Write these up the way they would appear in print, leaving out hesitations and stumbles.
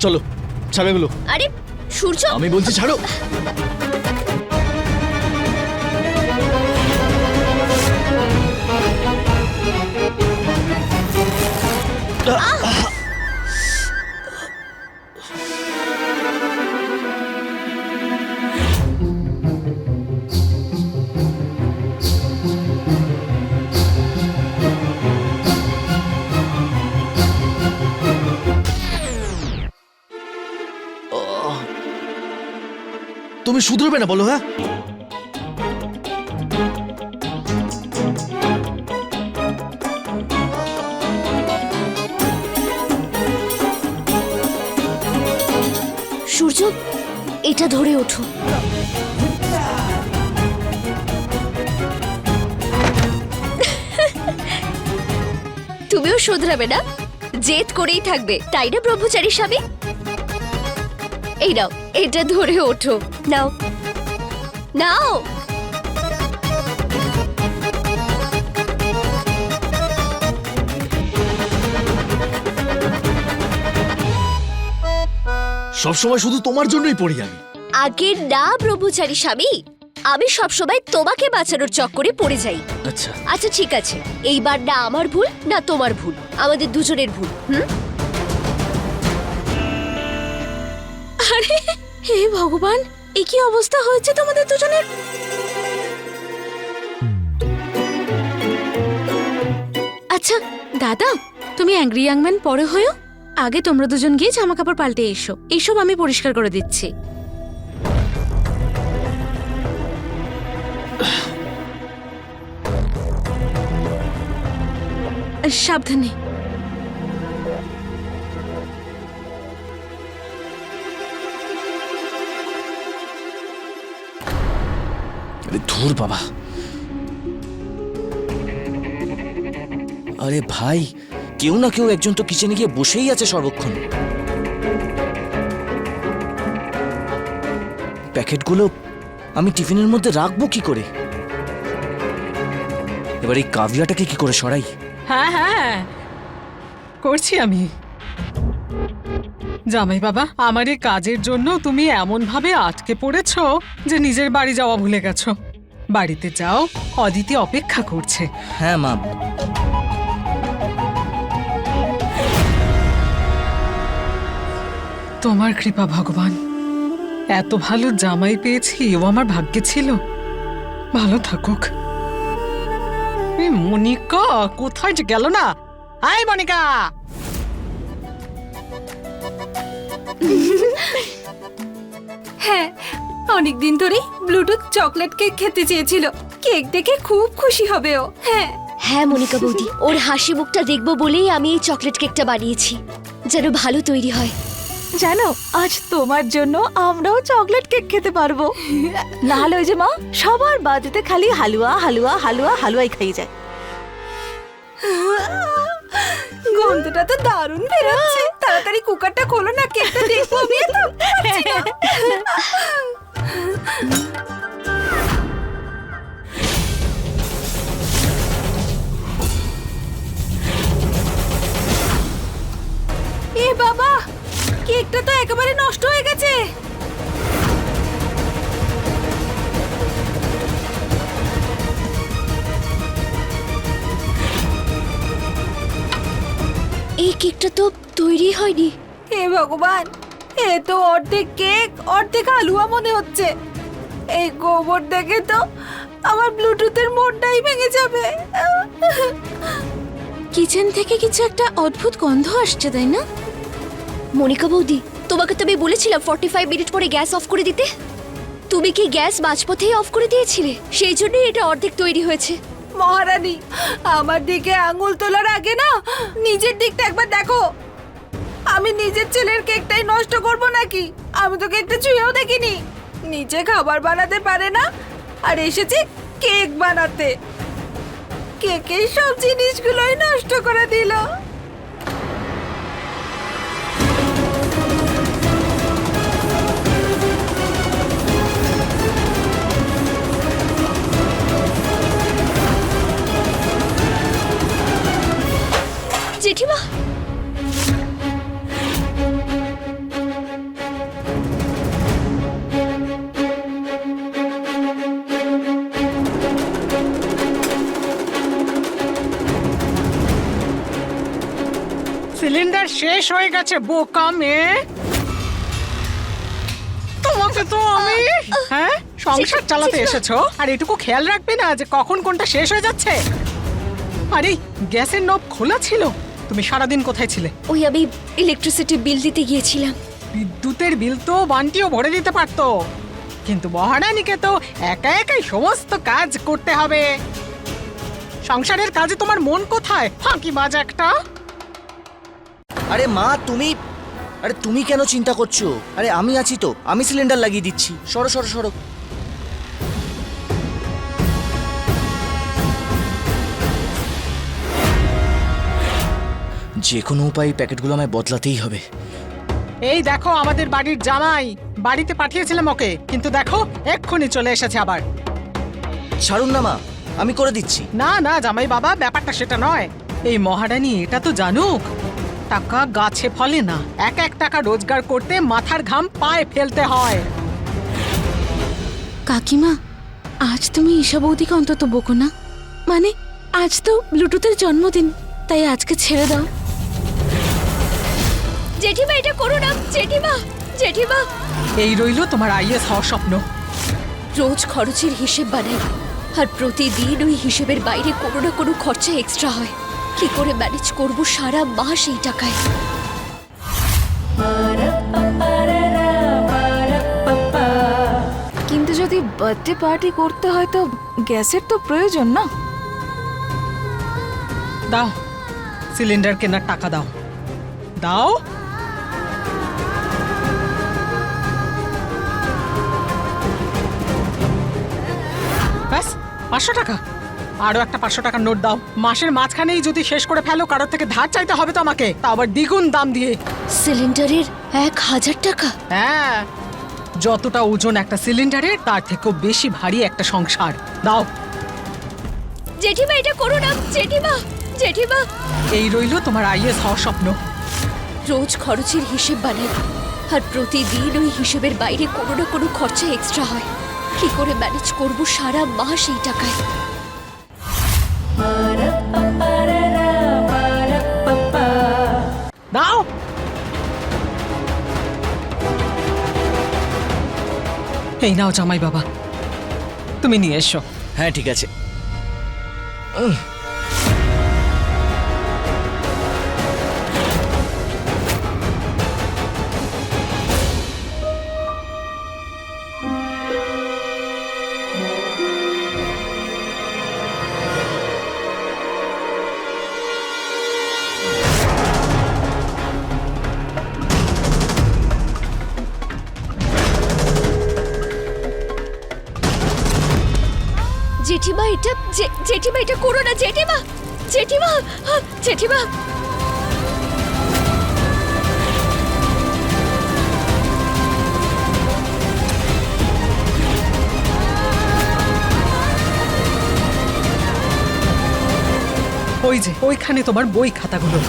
চলো ছাড়ো এগুলো। আরে সূর্য, আমি বলছি ছাড়ো। তুমি শুধরবে না বলো? হ্যাঁ, সূর্য এটা ধরে ওঠো। তুমিও শুধরাবে না, জেদ করেই থাকবে, তাই না ব্রহ্মচারী স্বামী? এই নাও, এটা ধরে ওঠো। নাও নাও। সবসময় শুধু তোমার জন্যই পড়ি আমি। আগে না ব্রহ্মচারী স্বামী, আমি সবসময় তোমাকে বাঁচানোর চক্করে পড়ে যাই। আচ্ছা আচ্ছা ঠিক আছে, এইবার না আমার ভুল না তোমার ভুল, আমাদের দুজনের ভুল। আরে হে ভগবান, এ কি অবস্থা হয়েছে তোমাদের দুজনের? আচ্ছা দাদা, তুমি অ্যাংরি ইয়াং ম্যান পরে হয়েও, আগে তোমরা দুজন গিয়ে জামা কাপড় পাল্টে এসো, এইসব আমি পরিষ্কার করে দিচ্ছি। সাবধানে। আরে ধুর বাবা। আরে ভাই, কেউ না কেউ একজন তো কিচেনে গিয়ে বসেই আছে সর্বক্ষণ। প্যাকেটগুলো আমি টিফিনের মধ্যে রাখবো কি করে? এবার এই কাভিয়াটাকে কি করে সরাই? হ্যাঁ হ্যাঁ করছি আমি। জামাই বাবা, আমার এই কাজের জন্য তুমি এমন ভাবে আটকে পড়েছো যে নিজের বাড়ি যাওয়া ভুলে গেছো। বাড়িতে যাও, অদিতি অপেক্ষা করছে। হ্যাঁ মা। তোমার কৃপা ভগবান, এত ভালো জামাই পেয়েছি, ও আমার ভাগ্যে ছিল। ভালো থাকুক। এই মনিকা কোথায় যে গেল না? আয় মনিকা। হ্যাঁ, অনেকদিন ধরেই ব্লুটুথ চকলেট কেক খেতে চেয়েছিল। কেক দেখে খুব খুশি হবে ও। হ্যাঁ হ্যাঁ মনিকা বৌদি, ওর হাসি মুখটা দেখবো বলেই আমি এই চকলেট কেকটা বানিয়েছি, যেন ভালো তৈরি হয়। জানো, আজ তোমার জন্য আমরাও চকলেট কেক খেতে পারবো। না হলে ওই যে মা, সবার বাড়িতে খালি হালুয়া হালুয়া হালুয়া হালুয়াই খাই যায়। গন্ধটা তো দারুণ বেরোচ্ছে। তাড়াতাড়ি কুকারটা খোলো না, কেকটা দেখবো আমি। এ বাবা, কেকটা তো একেবারে নষ্ট হয়ে গেছে। এই কেকটা তো তৈরি হয়নি। হে ভগবান, এ তো অর্ধেক কেক অর্ধেক হালুয়া মনে হচ্ছে। এই গোবর দেখে তো আমার ব্লুটুথের মোড়টাই ভেঙে যাবে। কিচেন থেকে কিছু একটা অদ্ভুত গন্ধ আসছে, তাই না? মনিকা বৌদি, তোমাকে তো আমি বলেছিলাম 45 মিনিট পরে গ্যাস অফ করে দিতে। তুমি কি গ্যাস মাঝপথেই অফ করে দিয়েছিলে? সেই জন্যই এটা অর্ধেক তৈরি হয়েছে। মহারানী, আমার দিকে আঙুল তোলার আগে না নিজের দিকটা একবার দেখো। আমি নিজের ছেলের কেকটাই নষ্ট করব নাকি? আমি তো কেকটা ছুঁয়েও দেখিনি। নিজে খাবার বানাতে পারে না, আর এসেছে কেক বানাতে। কেকের সব জিনিসগুলোই নষ্ট করে দিল। জেঠিমা, সিলিন্ডার শেষ হয়ে গেছে বোকা মেয়ে। তোমাকে তো আমি হ্যাঁ সংসার চালাতে এসেছো আর এটুকু খেয়াল রাখবে না যে কখন কোনটা শেষ হয়ে যাচ্ছে? আরে গ্যাসের নব খোলা ছিল। তুমি সারাদিন কোথায় ছিলে? ওই আমি ইলেকট্রিসিটি বিল দিতে গিয়েছিলাম। বিদ্যুতের বিল তো বান্টিও ভরে দিতে পারতো, কিন্তু মহারানীকে তো একা একাই সমস্ত কাজ করতে হবে। সংসারের কাজে তোমার মন কোথায়? ফাঁকি বাজ একটা। আরে মা তুমি কেন চিন্তা করছো? আরে আমি আছি তো, আমি সিলিন্ডার লাগিয়ে দিচ্ছি। সরো সরো সরো। যে কোনো উপায়ে প্যাকেটগুলো আমায় বদলাতেই হবে। এই দেখো আমাদের বাড়ির জামাই, বাড়িতে পাঠিয়েছিলাম ওকে, কিন্তু দেখো এক্ষুনি চলে এসেছে আবার। ছাড়ুন না মা, আমি করে দিচ্ছি। না না জামাই বাবা, ব্যাপারটা সেটা নয়। এই মহারানী এটা তো জানুক, টাকা গাছে ফলে না। এক এক টাকা রোজগার করতে মাথার ঘাম পায়ে ফেলতে হয়। কাকিমা, আজ তুমি ঈশা বৌদিকে অন্তত বকো না। মানে আজ তো ব্লুটুথের জন্মদিন, তাই আজকে ছেড়ে দাও। জেঠিমা এটা করো না, জেঠিমা জেঠিমা। এই রইলো তোমার আইএস হওয়ার স্বপ্ন। রোজ খরচের হিসেব বানাই, আর প্রতিদিন ওই হিসেবের বাইরে কোনো না কোনো খরচা এক্সট্রা হয়। কি করে ম্যানেজ করব সারা মাস এই টাকায়? কিন্তু যদি বার্থডে পার্টি করতে হয় তো গ্যাসের তো প্রয়োজন না। দাও, সিলিন্ডার কেনার টাকা দাও। দাও। ব্যাস 500 টাকা। আরো একটা 500 টাকার নোট দাও। মাসের মাঝখানেই যদি শেষ করে ফেলো, কারোর থেকে ধার চাইতে হবে তো আমাকে, তা আবার দ্বিগুণ দাম দিয়ে। সিলিন্ডারের 1000 টাকা? হ্যাঁ, যতটা ওজন একটা সিলিন্ডারের তার থেকেও বেশি ভারী একটা সংসার। দাও। জেঠিমা এটা করো না, জেঠিমা জেঠিমা। এই রইলো তোমার আইএস হওয়ার স্বপ্ন। রোজ খরচের হিসেব বানাই, আর প্রতিদিন ওই হিসেবের বাইরে কোনো না কোনো খরচা এক্সট্রা হয়। কি করে ম্যানেজ করব সারা মাস এই টাকায়? দাও। এই নাও জামাই বাবা, তুমি নিয়ে এসো। হ্যাঁ ঠিক আছে। জেঠিমা এটা জেঠিমা এটা করো না, জেঠিমা জেঠিমা জেঠিমা। ওই যে ওইখানে তোমার বই খাতাগুলো।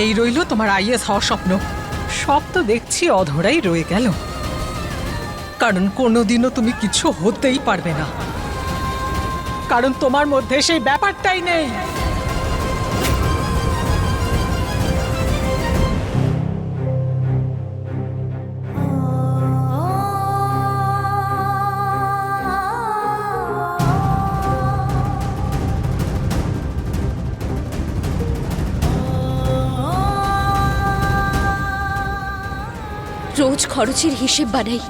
এই রইলো তোমার আইএস হওয়ার স্বপ্ন। সব তো দেখছি অধরাই রয়ে গেল, কারণ কোনোদিনও তুমি কিছু হতেই পারবে না, কারণ তোমার মধ্যে সেই ব্যাপারটাই নেই। রোজ খরচের হিসেব বানাই,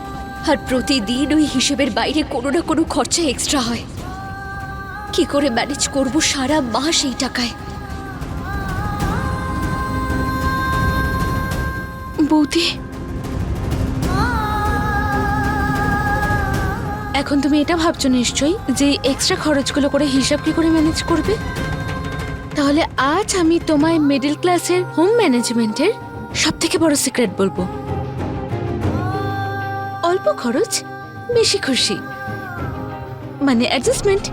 আর প্রতিদিন ওই হিসেবের বাইরে কোনো না কোনো খরচা এক্সট্রা হয়। কি করে ম্যানেজ করব সারা মাস এই টাকায়? বৌদি, এখন তুমি এটা ভাবছো নিশ্চয়ই যে এক্সট্রা খরচগুলো করে হিসাব কি করে ম্যানেজ করবে। তাহলে আজ আমি তোমায় মিডল ক্লাসের হোম ম্যানেজমেন্টের সবথেকে বড় সিক্রেট বলবো। অল্প খরচ, বেশি খুশি, মানে অ্যাডজাস্টমেন্ট।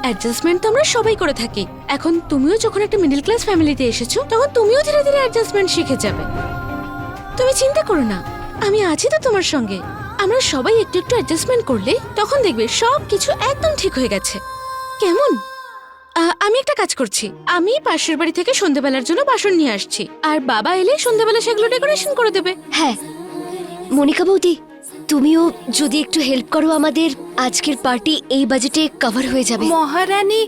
অ্যাডজাস্টমেন্ট তো আমরা সবাই করে থাকি। এখন তুমিও যখন একটা মিডল ক্লাস ফ্যামিলিতে এসেছো, তখন তুমিও ধীরে ধীরে অ্যাডজাস্টমেন্ট শিখে যাবে। তুমি চিন্তা করো না, আমি আছি তো তোমার সঙ্গে। আমরা সবাই একটু একটু অ্যাডজাস্টমেন্ট করলে তখন দেখবে সব কিছু একদম ঠিক হয়ে গেছে। কেমন? আমি একটা কাজ করছি, আমি পাশের বাড়ি থেকে সন্ধ্যেবেলার জন্য বাসন নিয়ে আসছি, আর বাবা এলে সন্ধ্যেবেলা সেগুলো ডেকোরেশন করে দেবে। হ্যাঁ মনিকা বৌদি, তুমিও যদি একটু হেল্প করো আমাদের, আজকের পার্টি এই বাজেটে কভার হয়ে যাবে। মহারানী,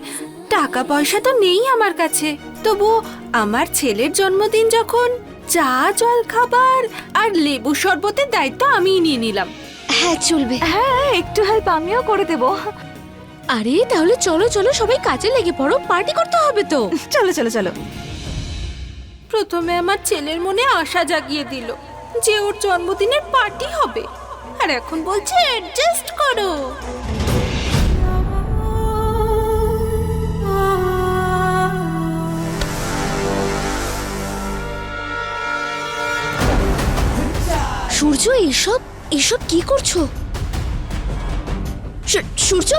টাকা পয়সা তো নেই আমার কাছে, তবু আমার ছেলের জন্মদিন যখন, চা জল খাবার আর লেবু শরবতের দায়িত্ব আমিই নিয়ে নিলাম। হ্যাঁ চলবে। হ্যাঁ, একটু হেল্প আমিও করে দেব। আরে তাহলে চলো চলো সবাই কাজে লেগে পড়ো, পার্টি করতে হবে তো। চলো চলো চলো। প্রথমে আমার ছেলের মনে আশা জাগিয়ে দিল যে ওর জন্মদিনের পার্টি হবে, আর এখন বলছে অ্যাডজাস্ট করো। সূর্য, এসব এসব কি করছো? সূর্য,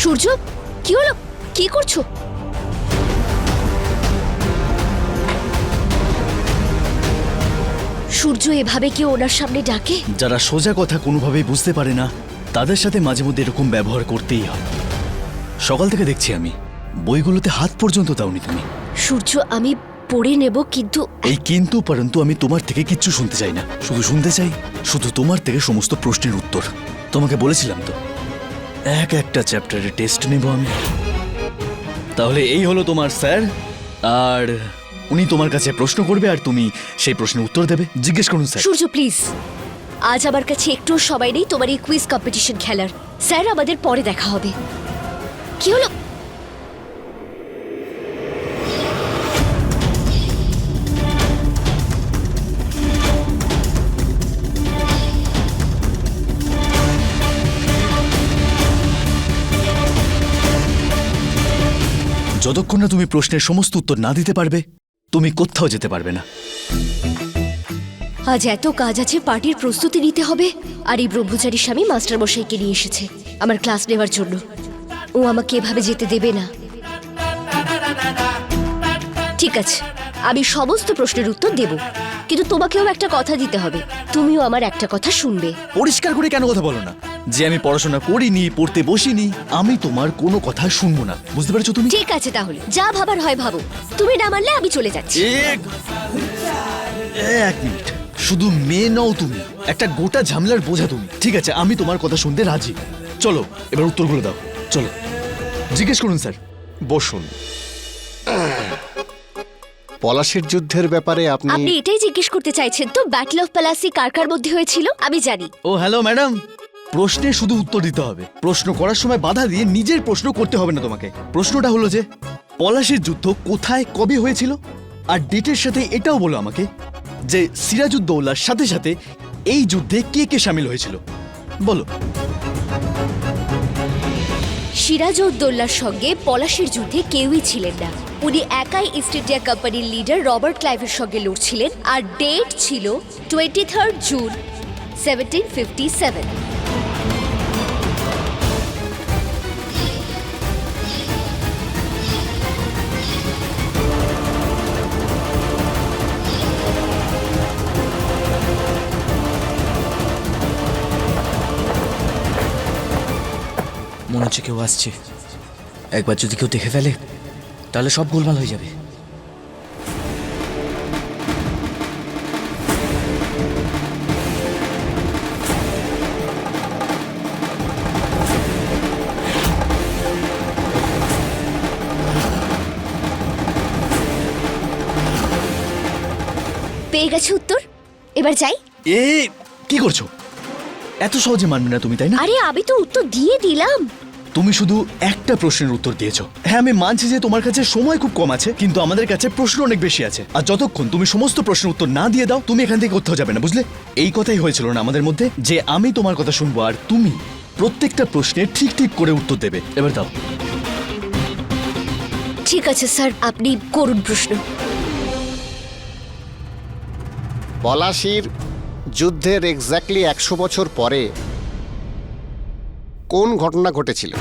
সূর্য, কি হলো? কি করছো? সূর্য এভাবে কি ওনার সামনে ডাকে? যারা সোজা কথা কোনোভাবেই বুঝতে পারে না তাদের সাথে মাঝে মধ্যে এরকম ব্যবহার করতেই হয়। সকাল থেকে দেখছি আমি, বইগুলোতে হাত পর্যন্ত দাওনি তুমি। সূর্য, আমি পড়ে নেব, কিন্তু এই কিন্তু পরন্তু আমি তোমার থেকে কিচ্ছু শুনতে চাই না। শুধু শুনতে চাই শুধু তোমার থেকে সমস্ত প্রশ্নের উত্তর। তোমাকে বলেছিলাম তো একটা চ্যাপ্টারে টেস্ট নেব আমি। তাহলে এই হলো তোমার স্যার, আর উনি তোমার কাছে প্রশ্ন করবে আর তুমি সেই প্রশ্নের উত্তর দেবে। জিজ্ঞেস করুন স্যার। সূর্য প্লিজ, আজ আমার কাছে একটু সময় নেই তোমার এই কুইজ কম্পিটিশন খেলার। স্যার, আমাদের পরে দেখা হবে। কি হলো? যতক্ষণ না তুমি প্রশ্নের সমস্ত উত্তর না দিতে পারবে তুমি কোথাও যেতে পারবে না। আজ এত কাজ আছে, পার্টির প্রস্তুতি নিতে হবে, আর এই ব্রহ্মচারী স্বামী মাস্টারমশাইকে নিয়ে এসেছে আমার ক্লাস নেওয়ার জন্য। ও আমাকে এভাবে যেতে দেবে না। ঠিক আছে, আমি সমস্ত প্রশ্নের উত্তর দেব, কিন্তু তোমাকেও একটা কথা দিতে হবে। তুমিও আমার একটা কথা শুনবে। পরিষ্কার করে কেন কথা বলো না যে আমি পড়াশোনা করিনি, পড়তে বসিনি? আমি তোমার কোনো কথা শুনবো না, বুঝতে পেরেছো তুমি? ঠিক আছে, তাহলে যা ভাবার হয় ভাবো। তুমি না মানলে আমি চলে যাচ্ছি। এক মিনিট, শুধু মেয়ে নও তুমি, একটা গোটা ঝামেলার বোঝা তুমি। ঠিক আছে, আমি তোমার কথা শুনতে রাজি। চলো এবার উত্তরগুলো দাও, চলো। জিজ্ঞেস করুন স্যার। বসুন। পলাশির যুদ্ধের ব্যাপারে আপনি এটাই জিজ্ঞেস করতে চাইছেন তো? ব্যাটল অফ প্যালাসি কার কার মধ্যে হয়েছিল? আমি জানি। ও হ্যালো ম্যাডাম, প্রশ্নে শুধু উত্তর দিতে হবে। প্রশ্ন করার সময় বাধা দিয়ে নিজের প্রশ্ন করতে হবে না তোমাকে। প্রশ্নটা হলো যে পলাশির যুদ্ধ কোথায় কবে হয়েছিল, আর ডেটের সাথে এটাও বলো আমাকে যে সিরাজউদ্দৌলার সাথে সাথে এই যুদ্ধে কে কে শামিল হয়েছিল, বলো। সিরাজউদ্দৌলার সঙ্গে পলাশির যুদ্ধে কেউই ছিলেন না। উনি একাই ইস্ট ইন্ডিয়া কোম্পানির লিডার রবার্ট ক্লাইভের সঙ্গে লড়ছিলেন, আর ডেট ছিল 23 জুন 1757। মনে হচ্ছে কেউ আসছে। একবার যদি কেউ দেখে ফেলে তাহলে সব গোলমাল হয়ে যাবে। পেয়ে গেছে উত্তর, এবার যাই। কি করছো? এত সহজে মানবে না তুমি, তাই না? আরে আমি তো উত্তর দিয়ে দিলাম। তুমি শুধু একটা প্রশ্নের উত্তর দিয়েছো। হ্যাঁ আমি মানছি যে তোমার কাছে সময় খুব কম আছে, কিন্তু আমাদের কাছে প্রশ্ন অনেক বেশি আছে। আর যতক্ষণ তুমি সমস্ত প্রশ্নের উত্তর না দিয়ে দাও তুমি এখান থেকে কোথাও যাবে না, বুঝলে? এই কথাই হয়েছিল না আমাদের মধ্যে, যে আমি তোমার কথা শুনবো আর তুমি প্রত্যেকটা প্রশ্নের ঠিক ঠিক করে উত্তর দেবে। এবার দাও। ঠিক আছে স্যার, আপনি করুন প্রশ্ন। পলাশির যুদ্ধের এক্স্যাক্টলি 100 বছর পরে কোন ঘটনা ঘটেছিল?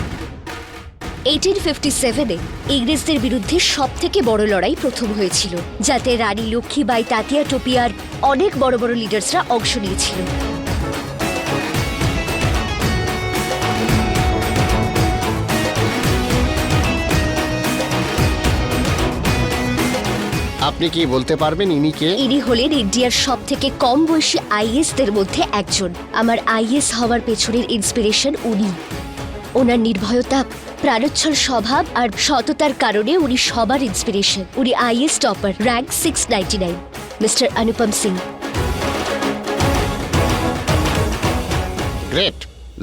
1857-এ ইংরেজদের বিরুদ্ধে সবথেকে বড় লড়াই প্রথম হয়েছিল, যাতে রানী লক্ষ্মীবাই, তাতিয়া টোপিয়ার অনেক বড় বড় লিডার্সরা অংশ নিয়েছিল। আপনি কি বলতে পারবেন ইনি কে? ইনি হলেন ইন্ডিয়ার সব থেকে কম বয়সী আইএসদের মধ্যে একজন। আমার আইএস হওয়ার পেছনের ইন্সপিরেশন উনি। ওনার নির্ভয়তা, প্রাণোচ্ছল স্বভাব আর সততার কারণে উনি সবার ইন্সপিরেশন। উনি IAS topper, rank 699, mister Anupam Singh. Great.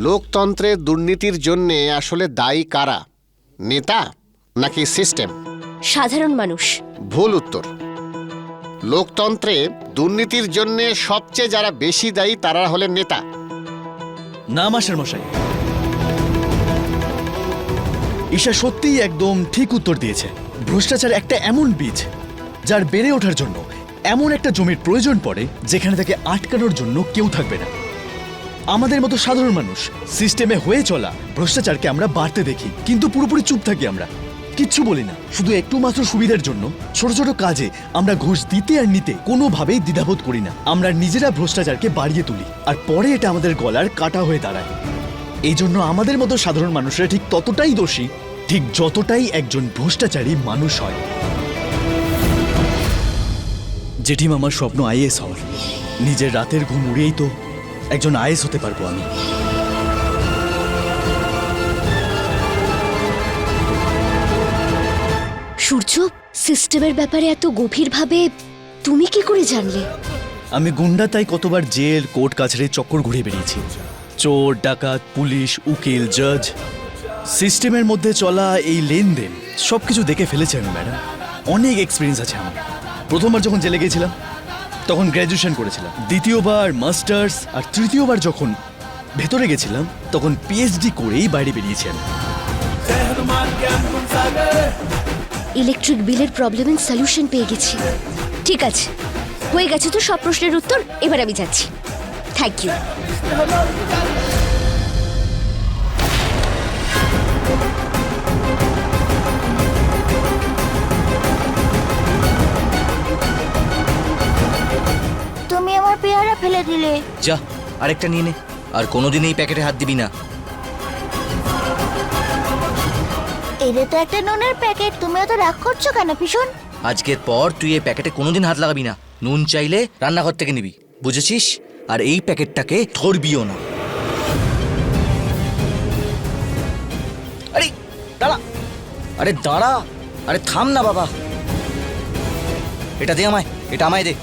লোকতন্ত্রের দুর্নীতির জন্য আসলে দায়ী কারা? নেতা নাকি সিস্টেম? সাধারণ মানুষ। ভুল উত্তর। লোকতন্ত্রে দুর্নীতির জন্য সবচেয়ে যারা বেশি দায়ী তারা হলেন নেতা। না মাস্টার মশাই, ঈশা সত্যিই একদম ঠিক উত্তর দিয়েছে। ভ্রষ্টাচার একটা এমন বীজ যার বেড়ে ওঠার জন্য এমন একটা জমির প্রয়োজন পড়ে যেখানে তাকে আটকানোর জন্য কেউ থাকবে না। আমাদের মতো সাধারণ মানুষ সিস্টেমে হয়ে চলা ভ্রষ্টাচারকে আমরা বাড়তে দেখি, কিন্তু পুরোপুরি চুপ থাকি। আমরা কিচ্ছু বলি না, শুধু একটু মাত্র সুবিধার জন্য ছোট ছোট কাজে আমরা ঘুষ দিতে আর নিতে কোনোভাবেই দ্বিধাবোধ করি না। আমরা নিজেরা ভ্রষ্টাচারকে বাড়িয়ে তুলি আর পরে এটা আমাদের গলার কাটা হয়ে দাঁড়ায়। এই জন্য আমাদের মতো সাধারণ মানুষরা ঠিক ততটাই দোষী, ঠিক যতটাই একজন ভ্রষ্টাচারী মানুষ হয়। জেঠিমা, আমার স্বপ্ন আইএস হওয়ার। নিজের রাতের ঘুম উড়িয়েই তো একজন আইএস হতে পারবো আমি। সূর্য, সিস্টেমের ব্যাপারে এত গভীরভাবে তুমি কি করে জানলে? আমি গুন্ডা, তাই কতবার জেল, কোর্ট কাছারি চক্কর ঘুরে বেরিয়েছি। চোর, ডাকাত, পুলিশ, উকিল, জাজ, সিস্টেমের মধ্যে চলা এই লেনদেন সবকিছু দেখে ফেলেছি আমি ম্যাডাম। অনেক এক্সপিরিয়েন্স আছে আমার। প্রথমবার যখন জেলে গিয়েছিলাম তখন গ্র্যাজুয়েশন করেছিলাম, দ্বিতীয়বার মাস্টার্স, আর তৃতীয়বার যখন ভেতরে গেছিলাম তখন পিএইচডি করেই বাইরে বেরিয়েছি আমি। ইলেকট্রিক বিলের প্রবলেমের সলিউশন পেয়ে গেছি। ঠিক আছে, হয়ে গেছে তো সব প্রশ্নের উত্তর। এবার আমি যাচ্ছি। Thank you. তুমি আমার পেয়ারা ফেলে দিলে। যা, আরেকটা নিয়ে নে। আর কোনোদিন এই প্যাকেটে হাত দিবি না। এটা তো একটা নুনের প্যাকেট, তুমি এত রাগ করছো কেন ভীষণ? আজকের পর তুই এই প্যাকেটে কোনোদিন হাত লাগাবি না। নুন চাইলে রান্নাঘর থেকে নিবি, বুঝেছিস? আর এই প্যাকেটটাকে ধরবিও না। আরে দাঁড়া, আরে দাঁড়া, আরে থাম না বাবা। এটা দে আমায়, এটা আমায় দে।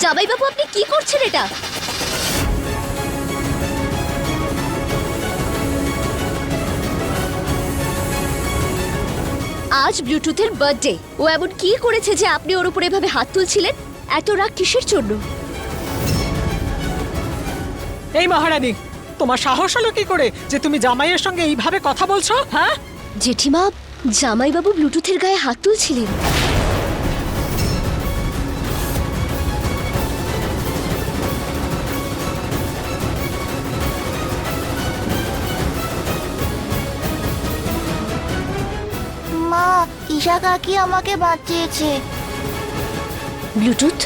জামাইবাবু, আপনি কি করছেন এটা? আজ ব্লুটুথের বার্থডে। ও এমন কি করেছে যে আপনি ওর উপর এভাবে হাত তুলছিলেন? এত রাগ কিসের জন্য? এই মহারানী, তোমার সাহস হলো কি করে যে তুমি জামাইয়ের সঙ্গে এইভাবে কথা বলছো? হ্যাঁ, জেঠিমা, জামাইবাবু ব্লুটুথের গায়ে হাত তুলছিলেন। মা, ঈশা কাকি আমাকে বাঁচিয়েছে। ব্লুটুথ,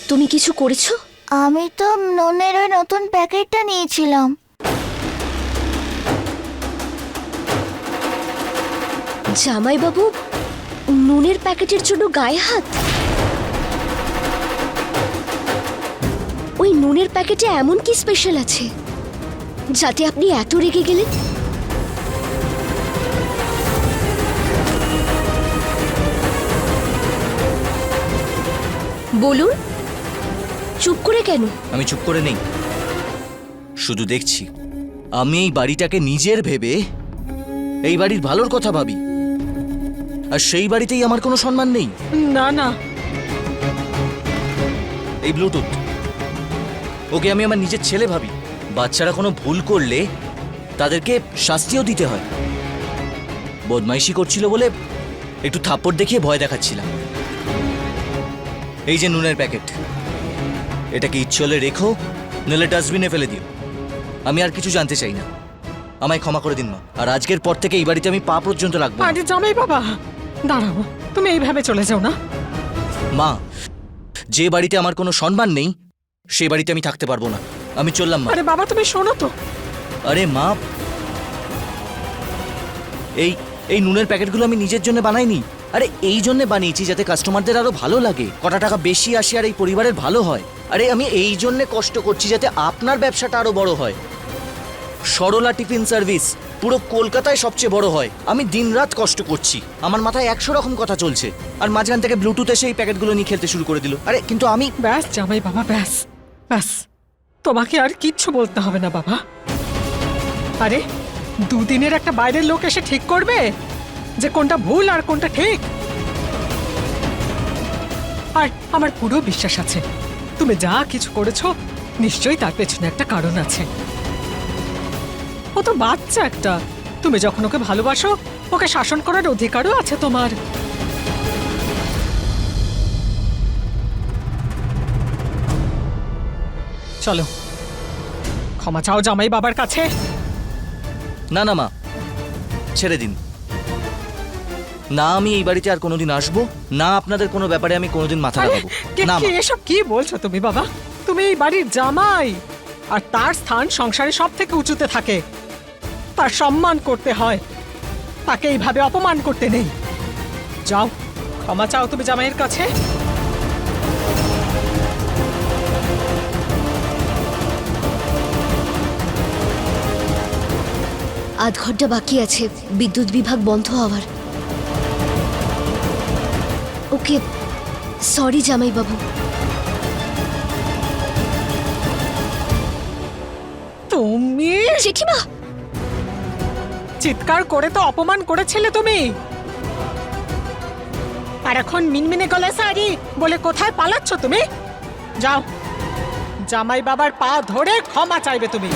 তুমি কিছু করেছো? আমি তো নুনের ওই নতুন প্যাকেটটা নিয়েছিলাম। জামাইবাবু নুনের প্যাকেটের জন্য গায়ে হাত? ওই নুনের প্যাকেটে এমন কি স্পেশাল আছে যাতে আপনি এত রেগে গেলেন? বলুন, চুপ করে কেন? আমি চুপ করে নেই, শুধু দেখছি। আমি এই বাড়িটাকে নিজের ভেবে এই বাড়ির ভালোর কথা ভাবি, আর সেই বাড়িতেই আমার কোনো সম্মান নেই। না না, এই ব্লুটুথ, ওকে আমি আমার নিজের ছেলে ভাবি। বাচ্চারা কোনো ভুল করলে তাদেরকে শাস্তিও দিতে হয়। বদমাইশি করছিল বলে একটু থাপ্পড় দেখিয়ে ভয় দেখাচ্ছিলাম। এই যে নুনের প্যাকেট, এটাকে ইচ্ছে হলে রেখো, নইলে ডাস্টবিনে ফেলে দিও। আমি আর কিছু জানতে চাই না। আমায় ক্ষমা করে দিন মা। আর আজকের পর থেকে এই বাড়িতে আমি পা পর্যন্ত রাখবো না। আরে জামাই বাবা, দাঁড়াও, তুমি এইভাবে চলে যাও না। মা, যে বাড়িতে আমার কোনো সম্মান নেই সেই বাড়িতে আমি থাকতে পারবো না। আমি চললাম মা। আরে বাবা, তুমি শোনো তো। আরে মা, এই এই নুনের প্যাকেটগুলো আমি নিজের জন্য বানাইনি। আরে এই জন্য বানিয়েছি যাতে কাস্টমারদের আরো ভালো লাগে, কটা টাকা বেশি আসে আর এই পরিবারের ভালো হয়। আরে আমি এই জন্য কষ্ট করছি যাতে আপনার ব্যবসাটা আরো বড় হয়। সরলা টিফিন সার্ভিস পুরো কলকাতায় সবচেয়ে বড় হয়। আমি দিনরাত কষ্ট করছি, আমার মাথায় 100 রকম কথা চলছে, আর মাঝখান থেকে ব্লুটুথ এসে এই প্যাকেটগুলো নিয়ে খেলতে শুরু করে দিল। আরে কিন্তু আমি ব্যাস জামাই বাবা, ব্যাস ব্যাস, তোমাকে আর কিচ্ছু বলতে হবে না বাবা। আরে দুদিনের একটা বাইরের লোক এসে ঠিক করবে যে কোনটা ভুল আর কোনটা ঠিক? আর আমার পুরো বিশ্বাস আছে তুমি যা কিছু করেছো নিশ্চয়ই তার পেছনে একটা কারণ আছে। ও তো বাচ্চা একটা, তুমি যখন ওকে ভালোবাসো ওকে শাসন করার অধিকারও আছে তোমার। চলো ক্ষমা চাও জামাই বাবার কাছে। না না মা, ছেড়ে দিন। না আমি এই বাড়িতে আর কোনোদিন আসবো না, আপনাদের কোনো ব্যাপারে আমি কোনোদিন মাথা আরে, লাগাবো না মা। এসব কি বলছো তুমি বাবা? তুমি এই বাড়ির জামাই, আর তার স্থান সংসারে সব থেকে উঁচুতে থাকে। তার সম্মান করতে হয়, তাকে এইভাবে অপমান করতে নেই। যাও ক্ষমা চাও তুমি জামাইয়ের কাছে। আধ ঘন্টা বাকি আছে বিদ্যুৎ বিভাগ বন্ধ হওয়ার। ওকে, সরি জামাই বাবু। তুমি জেঠিমা, চিৎকার করে তো অপমান করেছিলে তুমি, আর এখন মিনমিনে গলায় সারি বলে কোথায় পালাচ্ছ তুমি? যাও জামাই বাবার পা ধরে ক্ষমা চাইবে তুমি।